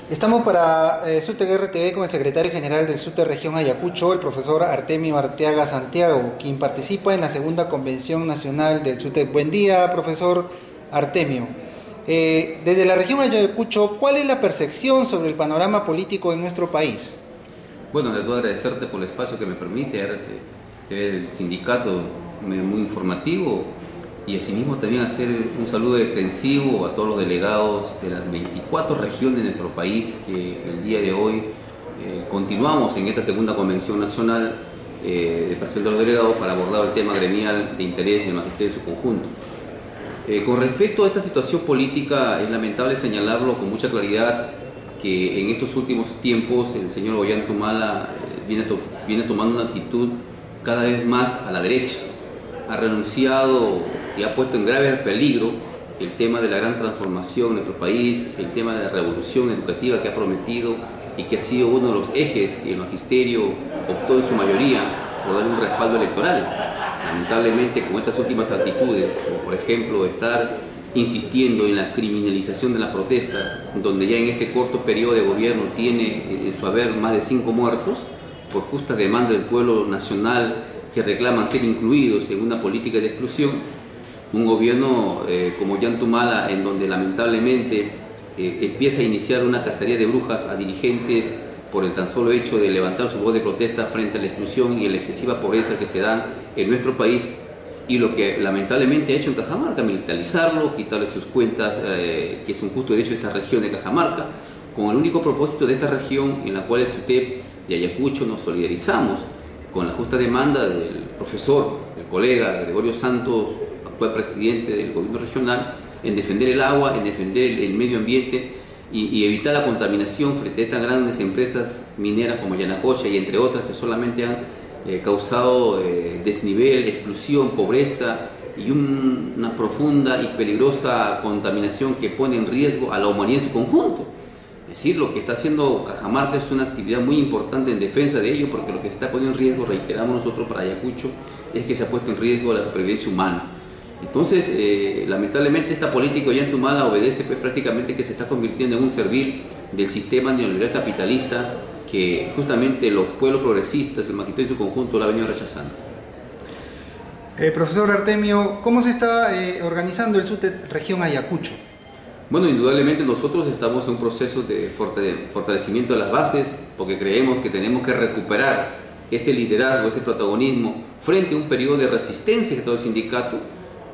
Estamos para SUTEC RTV con el secretario general del SUTEC Región Ayacucho, el profesor Artemio Arteaga Santiago, quien participa en la segunda convención nacional del SUTEC. Buen día, profesor Artemio. Desde la región Ayacucho, ¿cuál es la percepción sobre el panorama político en nuestro país? Bueno, debo agradecerte por el espacio que me permite, el sindicato muy informativo, y asimismo también hacer un saludo extensivo a todos los delegados de las 24 regiones de nuestro país que el día de hoy continuamos en esta segunda convención nacional de participación de los delegados para abordar el tema gremial de interés del magisterio en su conjunto. Con respecto a esta situación política, es lamentable señalarlo con mucha claridad que en estos últimos tiempos el señor Ollanta viene tomando una actitud cada vez más a la derecha. Ha renunciado y ha puesto en grave peligro el tema de la gran transformación en nuestro país, el tema de la revolución educativa que ha prometido y que ha sido uno de los ejes que el magisterio optó en su mayoría por darle un respaldo electoral. Lamentablemente, con estas últimas actitudes, como por ejemplo estar insistiendo en la criminalización de la protesta, donde ya en este corto periodo de gobierno tiene en su haber más de 5 muertos, por justas demandas del pueblo nacional que reclaman ser incluidos en una política de exclusión, un gobierno como Ollanta, en donde lamentablemente empieza a iniciar una cacería de brujas a dirigentes por el tan solo hecho de levantar su voz de protesta frente a la exclusión y la excesiva pobreza que se da en nuestro país, y lo que lamentablemente ha hecho en Cajamarca, militarizarlo, quitarle sus cuentas, que es un justo derecho de esta región de Cajamarca, con el único propósito de esta región en la cual el SUTEP de Ayacucho nos solidarizamos con la justa demanda del profesor, el colega Gregorio Santos, actual presidente del gobierno regional, en defender el agua, en defender el medio ambiente y evitar la contaminación frente a estas grandes empresas mineras como Yanacocha y entre otras que solamente han causado desnivel, exclusión, pobreza y una profunda y peligrosa contaminación que pone en riesgo a la humanidad en su conjunto. Es decir, lo que está haciendo Cajamarca es una actividad muy importante en defensa de ello, porque lo que se está poniendo en riesgo, reiteramos nosotros para Ayacucho, es que se ha puesto en riesgo la supervivencia humana. Entonces, lamentablemente esta política Ollanta obedece prácticamente que se está convirtiendo en un servil del sistema neoliberal capitalista que justamente los pueblos progresistas, el magisterio en su conjunto, lo ha venido rechazando. Profesor Artemio, ¿cómo se está organizando el SUTEC Región Ayacucho? Bueno, indudablemente nosotros estamos en un proceso de fortalecimiento de las bases, porque creemos que tenemos que recuperar ese liderazgo, ese protagonismo frente a un periodo de resistencia que todo el sindicato.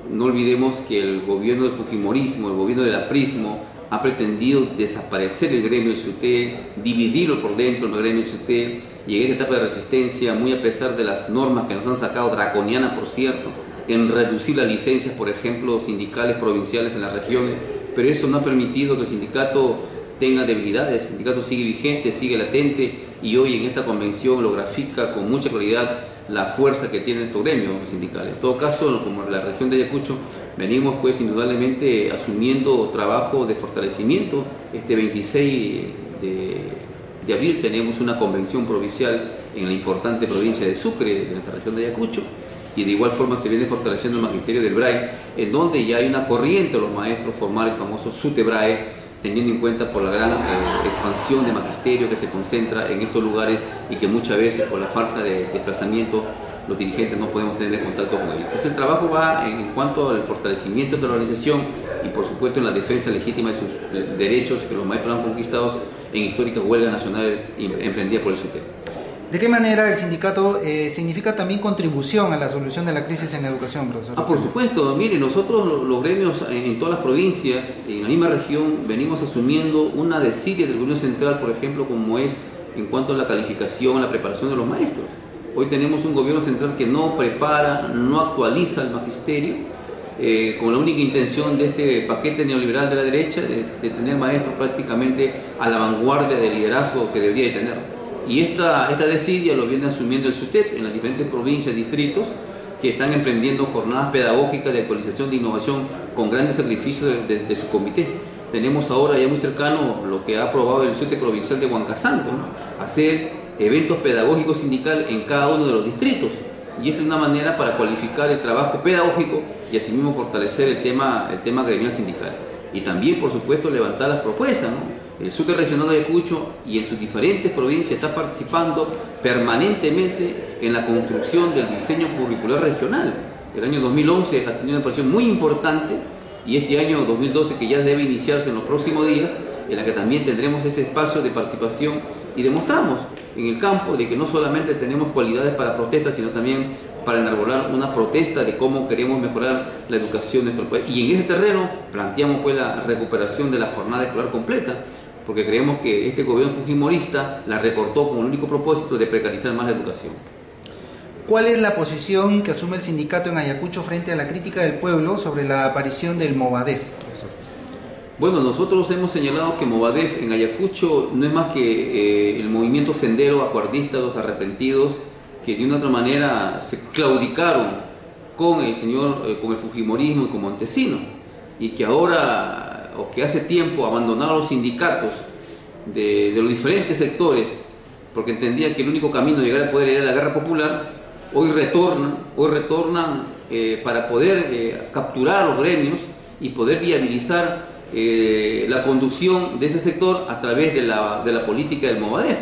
No olvidemos que el gobierno del fujimorismo, el gobierno del aprismo, ha pretendido desaparecer el gremio del SUTEC, dividirlo por dentro del gremio del SUTEC, y en esta etapa de resistencia, muy a pesar de las normas que nos han sacado, draconianas por cierto, en reducir las licencias, por ejemplo, sindicales provinciales en las regiones, pero eso no ha permitido que el sindicato tenga debilidades. El sindicato sigue vigente, sigue latente, y hoy en esta convención lo grafica con mucha claridad la fuerza que tiene estos gremios sindicales. En todo caso, como en la región de Ayacucho, venimos pues indudablemente asumiendo trabajo de fortalecimiento. Este 26 de abril tenemos una convención provincial en la importante provincia de Sucre, de nuestra región de Ayacucho, y de igual forma se viene fortaleciendo el magisterio del BRAE, en donde ya hay una corriente de los maestros formar el famoso SUTEBRAE, teniendo en cuenta por la gran expansión de magisterio que se concentra en estos lugares y que muchas veces por la falta de desplazamiento los dirigentes no podemos tener contacto con ellos. Entonces el trabajo va en cuanto al fortalecimiento de la organización y por supuesto en la defensa legítima de sus derechos que los maestros han conquistado en histórica huelga nacional emprendida por el SUTEP. ¿De qué manera el sindicato significa también contribución a la solución de la crisis en la educación, profesor? Por supuesto. Mire, nosotros los gremios en todas las provincias, en la misma región, venimos asumiendo una desidia del gobierno central, por ejemplo, como es en cuanto a la calificación, la preparación de los maestros. Hoy tenemos un gobierno central que no prepara, no actualiza el magisterio, con la única intención de este paquete neoliberal de la derecha de tener maestros prácticamente a la vanguardia del liderazgo que debería de tener. Y esta desidia lo viene asumiendo el SUTEP en las diferentes provincias, distritos, que están emprendiendo jornadas pedagógicas de actualización, de innovación, con grandes sacrificios de su comité. Tenemos ahora ya muy cercano lo que ha aprobado el SUTEP provincial de Huancasanto, ¿no? Hacer eventos pedagógicos sindicales en cada uno de los distritos. Y esta es una manera para cualificar el trabajo pedagógico y asimismo fortalecer el tema gremial sindical. Y también, por supuesto, levantar las propuestas, ¿no? El SUTE regional de Ayacucho y en sus diferentes provincias está participando permanentemente en la construcción del diseño curricular regional. El año 2011 ha tenido una participación muy importante y este año 2012, que ya debe iniciarse en los próximos días, en la que también tendremos ese espacio de participación y demostramos en el campo de que no solamente tenemos cualidades para protestas, sino también para enarbolar una protesta de cómo queremos mejorar la educación de nuestro país. Y en ese terreno planteamos pues la recuperación de la jornada escolar completa, porque creemos que este gobierno fujimorista la recortó con el único propósito de precarizar más la educación. ¿Cuál es la posición que asume el sindicato en Ayacucho frente a la crítica del pueblo sobre la aparición del Movadef, profesor? Bueno, nosotros hemos señalado que Movadef en Ayacucho no es más que el movimiento sendero acuardista, los arrepentidos, que de una u otra manera se claudicaron con el con el fujimorismo y con Montesinos, y que ahora, o que hace tiempo, abandonaron los sindicatos de los diferentes sectores, porque entendían que el único camino de llegar al poder era la guerra popular. Hoy retornan para poder capturar a los gremios y poder viabilizar la conducción de ese sector a través de la política del Movadef.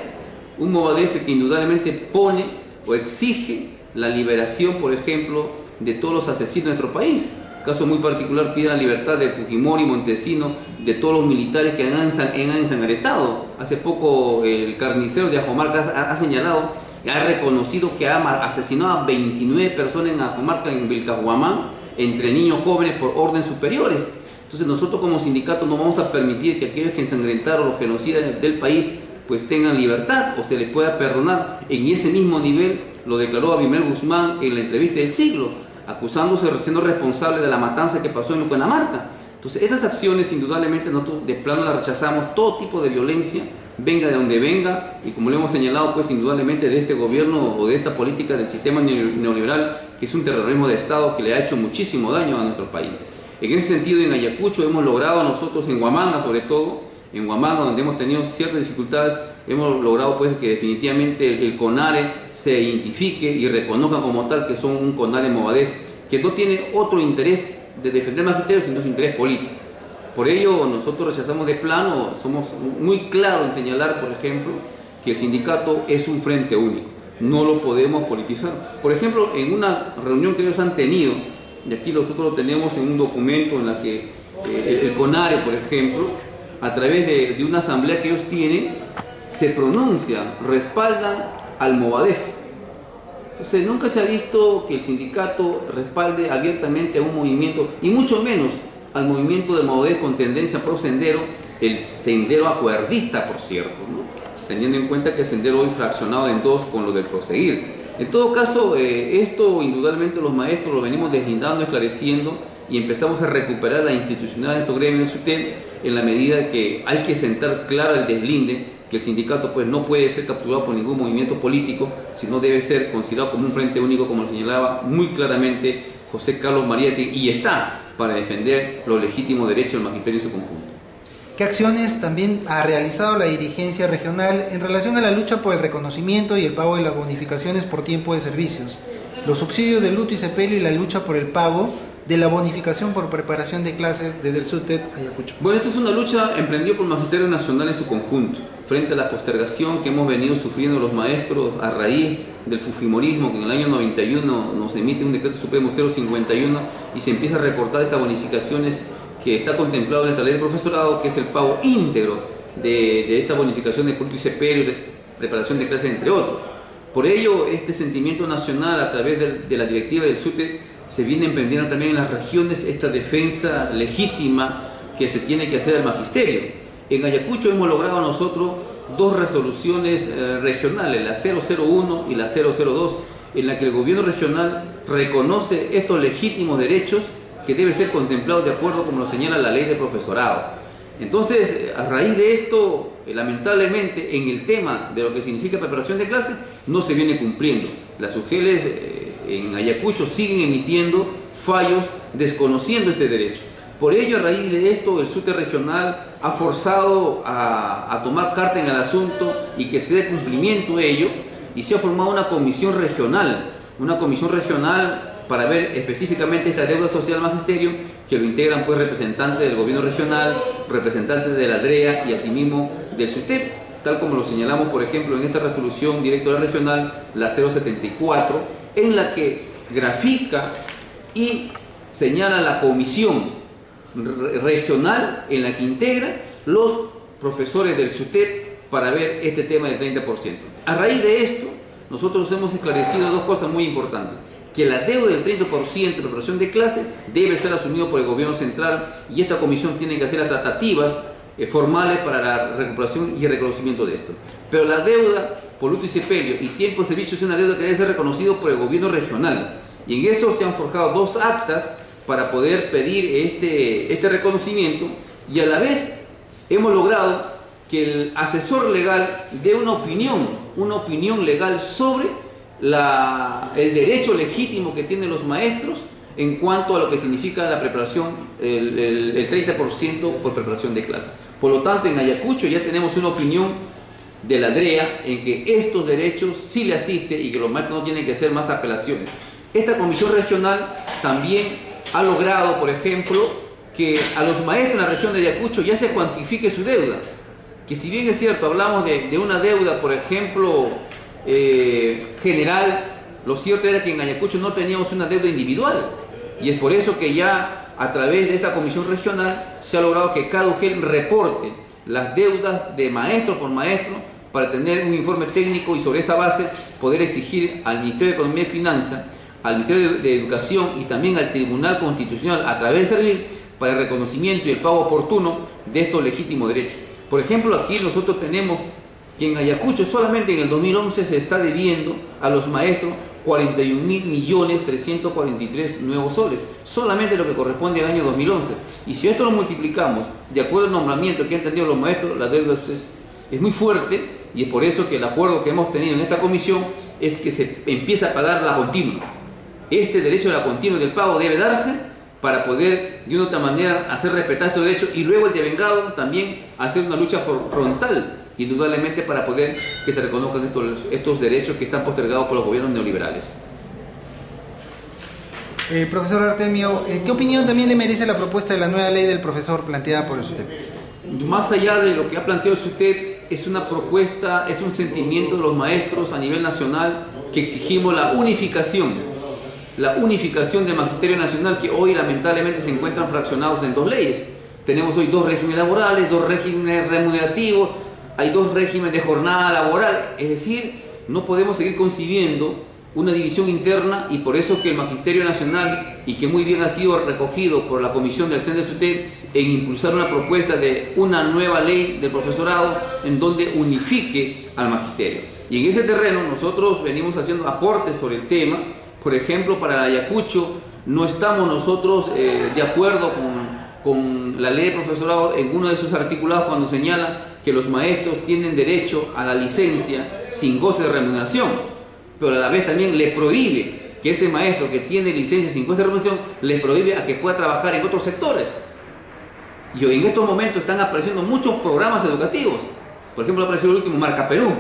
Un Movadef que indudablemente pone o exige la liberación, por ejemplo, de todos los asesinos de nuestro país. Caso muy particular, pide la libertad de Fujimori, Montesinos, de todos los militares que han ensangretado. Hace poco el carnicero de Ajomarca ha señalado, ha reconocido que ha asesinado a 29 personas en Ajomarca, en Vilcahuamán, entre niños jóvenes por órdenes superiores. Entonces nosotros como sindicato no vamos a permitir que aquellos que ensangrentaron los genocidas del país pues tengan libertad o se les pueda perdonar. En ese mismo nivel lo declaró Abimel Guzmán en la entrevista del siglo, acusándose de siendo responsable de la matanza que pasó en Cuenamarca. Entonces estas acciones indudablemente nosotros de plano las rechazamos, todo tipo de violencia, venga de donde venga, y como lo hemos señalado pues indudablemente de este gobierno o de esta política del sistema neoliberal, que es un terrorismo de Estado que le ha hecho muchísimo daño a nuestro país. En ese sentido, en Ayacucho hemos logrado nosotros, en Huamanga sobre todo, en Huamanga donde hemos tenido ciertas dificultades, hemos logrado pues que definitivamente el CONARE se identifique y reconozca como tal que son un CONARE Movadef, que no tiene otro interés de defender magisterio sino su interés político. Por ello nosotros rechazamos de plano, somos muy claros en señalar, por ejemplo, que el sindicato es un frente único, no lo podemos politizar. Por ejemplo, en una reunión que ellos han tenido, y aquí nosotros lo tenemos en un documento en la que el CONARE, por ejemplo, a través de una asamblea que ellos tienen, se pronuncian, respaldan al Movadef. Entonces nunca se ha visto que el sindicato respalde abiertamente a un movimiento, y mucho menos al movimiento del Movadef con tendencia pro sendero, el sendero acuerdista, por cierto, ¿no? Teniendo en cuenta que el sendero hoy fraccionado en dos con lo del proseguir. En todo caso, esto indudablemente los maestros lo venimos deslindando, esclareciendo, y empezamos a recuperar la institucionalidad de estos gremios del SUTEP en la medida que hay que sentar claro el deslinde, que el sindicato pues no puede ser capturado por ningún movimiento político, sino debe ser considerado como un frente único, como lo señalaba muy claramente José Carlos Mariátegui, y está para defender los legítimos derechos del magisterio en su conjunto. ¿Qué acciones también ha realizado la dirigencia regional en relación a la lucha por el reconocimiento y el pago de las bonificaciones por tiempo de servicios, los subsidios de luto y sepelio y la lucha por el pago de la bonificación por preparación de clases desde el SUTEP Ayacucho? Bueno, esta es una lucha emprendida por el Magisterio Nacional en su conjunto, frente a la postergación que hemos venido sufriendo los maestros a raíz del fujimorismo, que en el año 91 nos emite un decreto supremo 051 y se empieza a recortar estas bonificaciones que está contemplado en esta ley de profesorado, que es el pago íntegro de esta bonificación de culto y sepelio, de preparación de clases, entre otros. Por ello, este sentimiento nacional a través de la directiva del SUTEP se viene emprendiendo también en las regiones esta defensa legítima que se tiene que hacer al magisterio. En Ayacucho hemos logrado nosotros dos resoluciones regionales, la 001 y la 002, en la que el gobierno regional reconoce estos legítimos derechos que debe ser contemplado de acuerdo como lo señala la ley de profesorado. Entonces, a raíz de esto, lamentablemente, en el tema de lo que significa preparación de clases, no se viene cumpliendo. Las UGELes en Ayacucho siguen emitiendo fallos desconociendo este derecho. Por ello, a raíz de esto, el SUTE regional ha forzado a tomar carta en el asunto y que se dé cumplimiento a ello, y se ha formado una comisión regional para ver específicamente esta deuda social magisterio, que lo integran pues representantes del gobierno regional, representantes de la DREA y asimismo del SUTEP, tal como lo señalamos por ejemplo en esta resolución directora regional, la 074, en la que grafica y señala la comisión regional en la que integra los profesores del SUTEP para ver este tema del 30%. A raíz de esto, nosotros hemos esclarecido dos cosas muy importantes: que la deuda del 30% de preparación de clase debe ser asumido por el gobierno central y esta comisión tiene que hacer las tratativas formales para la recuperación y el reconocimiento de esto. Pero la deuda por luto y sepelio y tiempo de servicio es una deuda que debe ser reconocida por el gobierno regional, y en eso se han forjado dos actas para poder pedir este reconocimiento, y a la vez hemos logrado que el asesor legal dé una opinión legal sobre el derecho legítimo que tienen los maestros en cuanto a lo que significa la preparación, el 30% por preparación de clase. Por lo tanto, en Ayacucho ya tenemos una opinión de la DREA en que estos derechos sí le asisten y que los maestros no tienen que hacer más apelaciones. Esta comisión regional también ha logrado, por ejemplo, que a los maestros en la región de Ayacucho ya se cuantifique su deuda. Que si bien es cierto, hablamos de una deuda, por ejemplo, general, lo cierto era que en Ayacucho no teníamos una deuda individual, y es por eso que ya a través de esta comisión regional se ha logrado que cada UGEL reporte las deudas de maestro por maestro para tener un informe técnico y sobre esa base poder exigir al Ministerio de Economía y Finanzas, al Ministerio de Educación y también al Tribunal Constitucional a través de servir para el reconocimiento y el pago oportuno de estos legítimos derechos. Por ejemplo, aquí nosotros tenemos que en Ayacucho solamente en el 2011 se está debiendo a los maestros 41.343 nuevos soles, solamente lo que corresponde al año 2011. Y si esto lo multiplicamos de acuerdo al nombramiento que han tenido los maestros, la deuda es muy fuerte, y es por eso que el acuerdo que hemos tenido en esta comisión es que se empieza a pagar la continua. Este derecho de la continua del pago debe darse para poder de una u otra manera hacer respetar estos derechos, y luego el devengado también hacer una lucha frontal, indudablemente, para poder que se reconozcan estos derechos que están postergados por los gobiernos neoliberales. Profesor Artemio, ¿qué opinión también le merece la propuesta de la nueva ley del profesor planteada por el SUTEP? Más allá de lo que ha planteado el SUTEP, es una propuesta, es un sentimiento de los maestros a nivel nacional que exigimos la unificación del Magisterio Nacional, que hoy lamentablemente se encuentran fraccionados en dos leyes. Tenemos hoy dos regímenes laborales, dos regímenes remunerativos, hay dos regímenes de jornada laboral, es decir, no podemos seguir concibiendo una división interna, y por eso que el Magisterio Nacional, y que muy bien ha sido recogido por la comisión del CEN-SUTEP en impulsar una propuesta de una nueva ley del profesorado en donde unifique al magisterio. Y en ese terreno nosotros venimos haciendo aportes sobre el tema. Por ejemplo, para Ayacucho no estamos nosotros de acuerdo con la ley de profesorado en uno de sus articulados cuando señala que los maestros tienen derecho a la licencia sin goce de remuneración, pero a la vez también le prohíbe que ese maestro que tiene licencia sin goce de remuneración, le prohíbe a que pueda trabajar en otros sectores. Y en estos momentos están apareciendo muchos programas educativos. Por ejemplo, ha aparecido el último Marca Perú.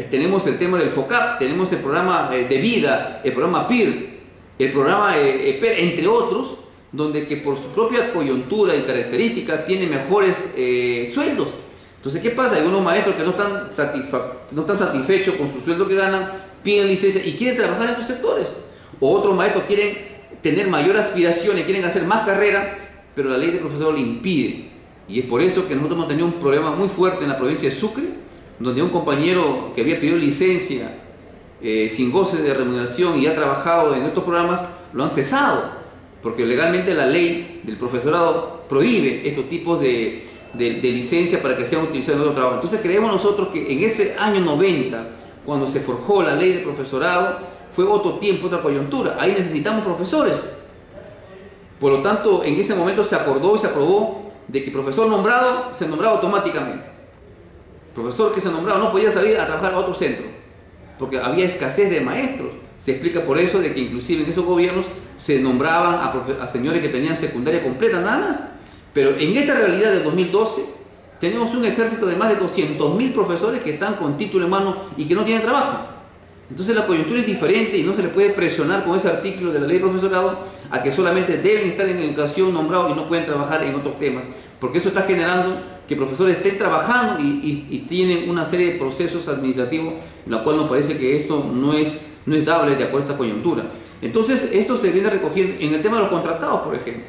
Tenemos el tema del FOCAP, tenemos el programa de vida, el programa PIR, el programa EPER, entre otros, donde que por su propia coyuntura y características tiene mejores sueldos. Entonces, ¿qué pasa? Hay unos maestros que no están satisfechos con su sueldo que ganan, piden licencia y quieren trabajar en estos sectores. O otros maestros quieren tener mayor aspiraciones, quieren hacer más carrera, pero la ley de profesorado le impide. Y es por eso que nosotros hemos tenido un problema muy fuerte en la provincia de Sucre, donde un compañero que había pedido licencia sin goce de remuneración y ha trabajado en estos programas, lo han cesado, porque legalmente la ley del profesorado prohíbe estos tipos de licencia para que sean utilizados en otro trabajo. Entonces creemos nosotros que en ese año 90, cuando se forjó la ley de profesorado, fue otro tiempo, otra coyuntura. Ahí necesitamos profesores. Por lo tanto, en ese momento se acordó y se aprobó de que profesor nombrado se nombraba automáticamente. Profesor que se nombraba no podía salir a trabajar a otro centro, porque había escasez de maestros. Se explica por eso de que inclusive en esos gobiernos se nombraban a señores que tenían secundaria completa nada más. Pero en esta realidad del 2012 tenemos un ejército de más de 200.000 profesores que están con título en mano y que no tienen trabajo. Entonces la coyuntura es diferente y no se le puede presionar con ese artículo de la ley de profesorado a que solamente deben estar en educación nombrados y no pueden trabajar en otros temas, porque eso está generando que profesores estén trabajando y tienen una serie de procesos administrativos, en la cual nos parece que esto no es dable de acuerdo a esta coyuntura. Entonces esto se viene recogiendo en el tema de los contratados, por ejemplo.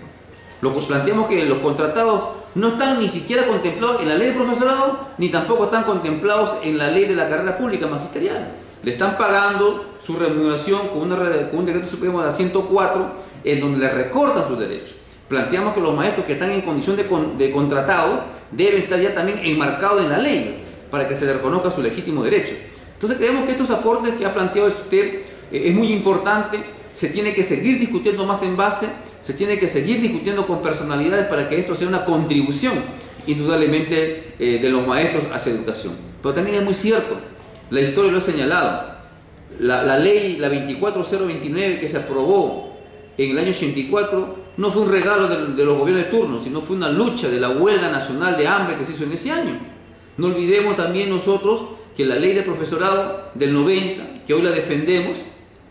Planteamos que los contratados no están ni siquiera contemplados en la ley de profesorado, ni tampoco están contemplados en la ley de la carrera pública magisterial. Le están pagando su remuneración con un decreto supremo de la 104, en donde le recortan sus derechos. Planteamos que los maestros que están en condición de contratados deben estar ya también enmarcados en la ley, para que se les reconozca su legítimo derecho. Entonces creemos que estos aportes que ha planteado usted es muy importante, se tiene que seguir discutiendo más en base, se tiene que seguir discutiendo con personalidades para que esto sea una contribución, indudablemente, de los maestros hacia la educación. Pero también es muy cierto, la historia lo ha señalado, la ley, la 24029 que se aprobó en el año 84, no fue un regalo de los gobiernos de turno, sino fue una lucha de la huelga nacional de hambre que se hizo en ese año. No olvidemos también nosotros que la ley de profesorado del 90, que hoy la defendemos,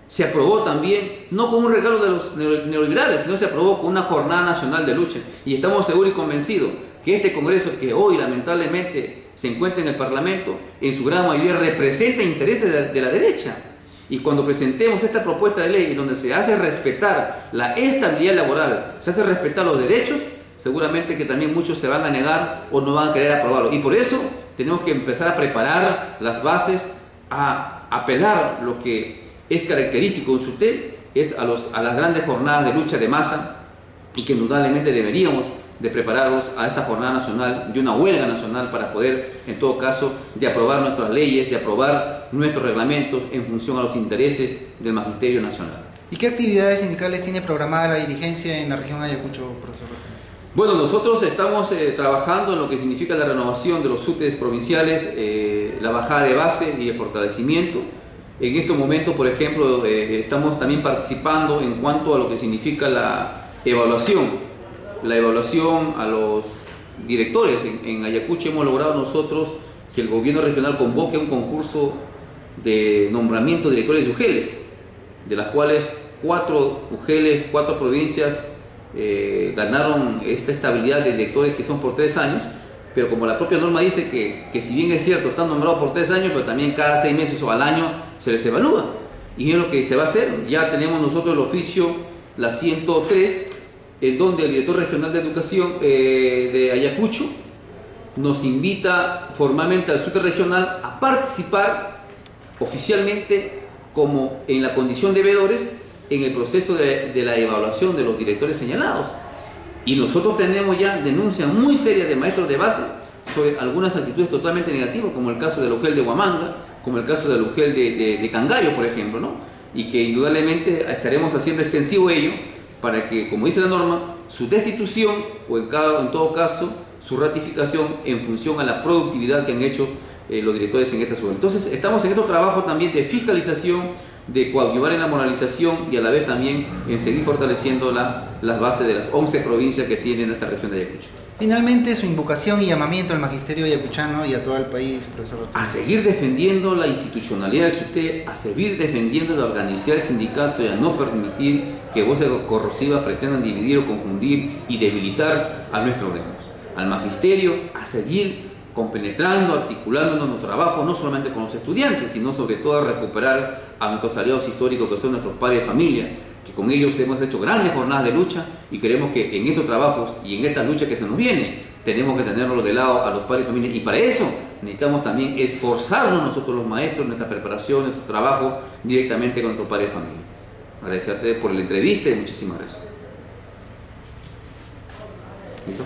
se aprobó también, no como un regalo de los neoliberales, sino se aprobó con una jornada nacional de lucha. Y estamos seguros y convencidos que este Congreso, que hoy lamentablemente se encuentra en el Parlamento, en su gran mayoría representa intereses de la derecha. Y cuando presentemos esta propuesta de ley, donde se hace respetar la estabilidad laboral, se hace respetar los derechos, seguramente que también muchos se van a negar o no van a querer aprobarlo. Y por eso tenemos que empezar a preparar las bases, a apelar lo que es característico en usted, es a las grandes jornadas de lucha de masa, y que indudablemente deberíamos de prepararnos a esta jornada nacional, de una huelga nacional, para poder, en todo caso, de aprobar nuestras leyes, de aprobar nuestros reglamentos en función a los intereses del Magisterio Nacional. ¿Y qué actividades sindicales tiene programada la dirigencia en la región Ayacucho, profesor? Bueno, nosotros estamos trabajando en lo que significa la renovación de los SUTES provinciales, la bajada de base y el fortalecimiento. En estos momentos, por ejemplo, estamos también participando en cuanto a lo que significa la evaluación a los directores. En Ayacucho hemos logrado nosotros que el gobierno regional convoque un concurso de nombramiento de directores de UGELes, de las cuales 4 UGELes, 4 provincias ganaron esta estabilidad de directores que son por 3 años, pero como la propia norma dice que si bien es cierto están nombrados por 3 años, pero también cada 6 meses o al año se les evalúa, y es lo que se va a hacer. Ya tenemos nosotros el oficio, la 103, en donde el director regional de educación de Ayacucho nos invita formalmente al SUTE regional a participar oficialmente como en la condición de veedores en el proceso de la evaluación de los directores señalados. Y nosotros tenemos ya denuncias muy serias de maestros de base sobre algunas actitudes totalmente negativas, como el caso del UGEL de Huamanga, como el caso del UGEL de Cangallo, por ejemplo, ¿no? Y que indudablemente estaremos haciendo extensivo ello para que, como dice la norma, su destitución o en todo caso su ratificación en función a la productividad que han hecho los directores en esta ciudad. Entonces estamos en estos trabajos también de fiscalización, de coadyuvar en la moralización y a la vez también en seguir fortaleciendo las bases de las 11 provincias que tiene nuestra región de Ayacucho. Finalmente, su invocación y llamamiento al magisterio ayacuchano y a todo el país, profesor. A seguir defendiendo la institucionalidad de usted, a seguir defendiendo la organización del sindicato y a no permitir que voces corrosivas pretendan dividir o confundir y debilitar a nuestros gremios. Al magisterio, a seguir compenetrando, articulando nuestro trabajo, no solamente con los estudiantes, sino sobre todo a recuperar a nuestros aliados históricos que son nuestros padres de familia, que con ellos hemos hecho grandes jornadas de lucha y queremos que en estos trabajos y en esta lucha que se nos viene, tenemos que tenerlos de lado a los padres de familia, y para eso necesitamos también esforzarnos nosotros los maestros, nuestra preparación, nuestro trabajo directamente con nuestros padres de familia. Agradecerte por la entrevista y muchísimas gracias. ¿Listo?